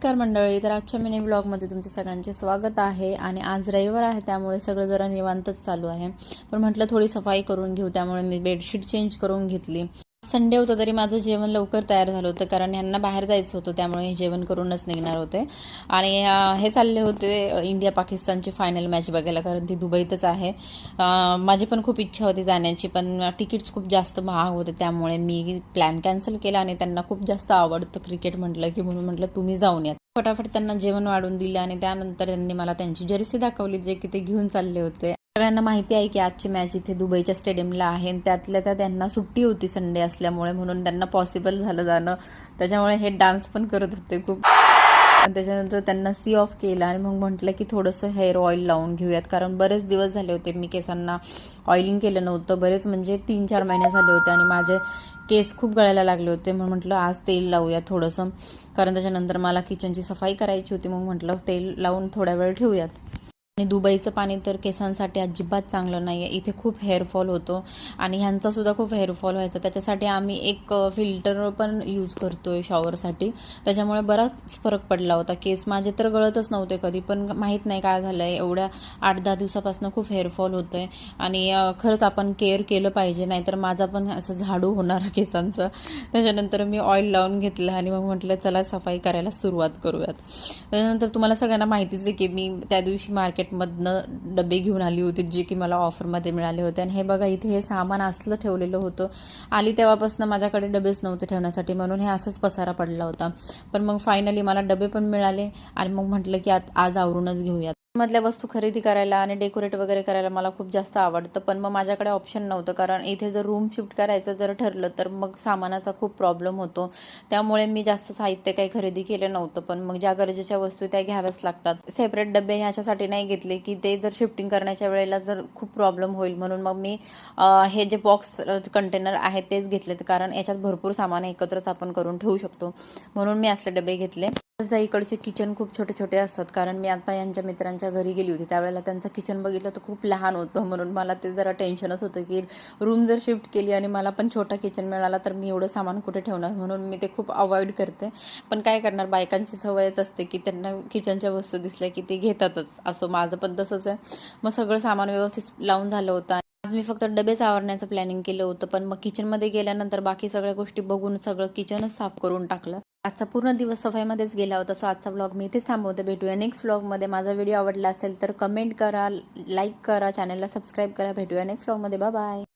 नमस्कार मंडळी. तर आजच्या मिनी व्लॉगमध्ये तुमचे सगळ्यांचे स्वागत आहे. आणि आज रविवार आहे त्यामुळे सगळं जरा निवांतच चालू आहे. पण म्हटलं थोडी सफाई करून घेऊ, त्यामुळे मी बेडशीट चेंज करून घेतली. संडे होतं तरी माझं जेवण लवकर तयार झालं होतं, कारण ह्यांना बाहेर जायचं होतं, त्यामुळे हे जेवण करूनच निघणार होते. आणि हे चालले होते इंडिया पाकिस्तानची फायनल मॅच बघायला, कारण ती दुबईतच आहे. माझी पण खूप इच्छा होती जाण्याची, पण तिकीट्स खूप जास्त महाग होते, त्यामुळे मी प्लॅन कॅन्सल केला. आणि त्यांना खूप जास्त आवडतं क्रिकेट म्हटलं की, म्हणून म्हटलं तुम्ही जाऊन या. फटाफट त्यांना जेवण वाढून दिलं आणि त्यानंतर त्यांनी मला त्यांची जर्सी दाखवली, जे की ते घेऊन चालले होते. सगळ्यांना माहिती आहे की आजची मॅच इथे दुबईच्या स्टेडियमला आहे. त्यातल्या त्या त्यांना सुट्टी होती संडे असल्यामुळे, म्हणून त्यांना पॉसिबल झालं जाणं. त्याच्यामुळे हे डान्स पण करत होते खूप. आणि त्याच्यानंतर त्यांना सी ऑफ केलं आणि मग म्हटलं की थोडंसं हेअर ऑइल लावून घेऊयात, कारण बरेच दिवस झाले होते मी केसांना ऑइलिंग केलं नव्हतं. बरेच म्हणजे 3-4 महिने झाले होते आणि माझे केस खूप गळायला लागले होते. म्हणून म्हटलं आज तेल लावूया थोडंसं, कारण त्याच्यानंतर मला किचनची सफाई करायची होती. मग म्हटलं तेल लावून थोड्या वेळ ठेवूयात. आणि दुबईचं पाणी तर केसांसाठी अजिबात चांगलं नाही आहे. इथे खूप हेअरफॉल होतो आणि ह्यांचासुद्धा खूप हेअरफॉल व्हायचा. त्याच्यासाठी आम्ही एक फिल्टर पण यूज करतो आहे शॉवरसाठी. त्याच्यामुळे बराच फरक पडला होता. केस माझे तर गळतच नव्हते कधी, पण माहीत नाही काय झालं आहे, एवढ्या 8-10 दिवसापासून खूप हेअरफॉल होतं आहे. आणि खरंच आपण केअर केलं पाहिजे, नाहीतर माझा पण असं झाडू होणार केसांचं. त्याच्यानंतर मी ऑइल लावून घेतलं आणि मग म्हटलं चला सफाई करायला सुरुवात करूयात. त्याच्यानंतर तुम्हाला सगळ्यांना माहितीच आहे की मी त्या दिवशी मार्केटमधनं डबे घेऊन आली होती, जे की मला ऑफरमध्ये मिळाले होते. आणि हे बघा, इथे हे सामान असलं ठेवलेलं होतं. आली तेव्हापासून माझ्याकडे डबेच नव्हते ठेवण्यासाठी, म्हणून हे असंच पसारा पडला होता. पण मग फायनली मला डबे पण मिळाले आणि मग म्हटलं की आज आवरूनच घेऊयात. मधल्या वस्तू खरेदी करायला आणि डेकोरेट वगैरे करायला मला खूप जास्त आवडतं, पण मग माझ्याकडे ऑप्शन नव्हतं, कारण इथे जर रूम शिफ्ट करायचं जर ठरलं तर मग सामानाचा खूप प्रॉब्लेम होतो. त्यामुळे मी जास्त साहित्य काही खरेदी केलं नव्हतं. पण मग ज्या गरजेच्या वस्तू त्या घ्याव्याच लागतात. सेपरेट डबे ह्याच्यासाठी नाही घेतले की ते जर शिफ्टिंग करण्याच्या वेळेला जर खूप प्रॉब्लेम होईल, म्हणून मग मी हे जे बॉक्स कंटेनर आहेत तेच घेतलेत, कारण याच्यात भरपूर सामान एकत्रच आपण करून ठेवू शकतो. म्हणून मी असले डबे घेतले. इकडचे किचन खूप छोटे छोटे असतात, कारण मी आता यांच्या मित्रांच्या घरी गेली होती त्यावेळेला त्यांचं किचन बघितलं तर खूप लहान होतं. म्हणून मला ते जरा टेन्शनच होतं की रूम जर शिफ्ट केली आणि मला पण छोटा किचन मिळाला तर मी एवढं सामान कुठे ठेवणार, म्हणून मी ते खूप अवॉइड करते. पण काय करणार, बायकांची सवयच असते की त्यांना किचनच्या वस्तू दिसल्या की ते घेतातच. असं माझं पण तसंच आहे. मग सगळं सामान व्यवस्थित लावून झालं होतं. आज मी फक्त डबेच आवरण्याचं प्लॅनिंग केलं होतं, पण मग किचनमध्ये गेल्यानंतर बाकी सगळ्या गोष्टी बघून सगळं किचनच साफ करून टाकलं. आजचा पूर्ण दिवस सफाईमध्येच गेला होता. सो आजचा व्लॉग मी इथेच थांबवते. भेटूया नेक्स्ट व्लॉगमध्ये. माझा व्हिडिओ आवडला असेल तर कमेंट करा, लाईक करा, चॅनलला सबस्क्राईब करा. भेटूया नेक्स्ट व्लॉगमध्ये. Bye bye.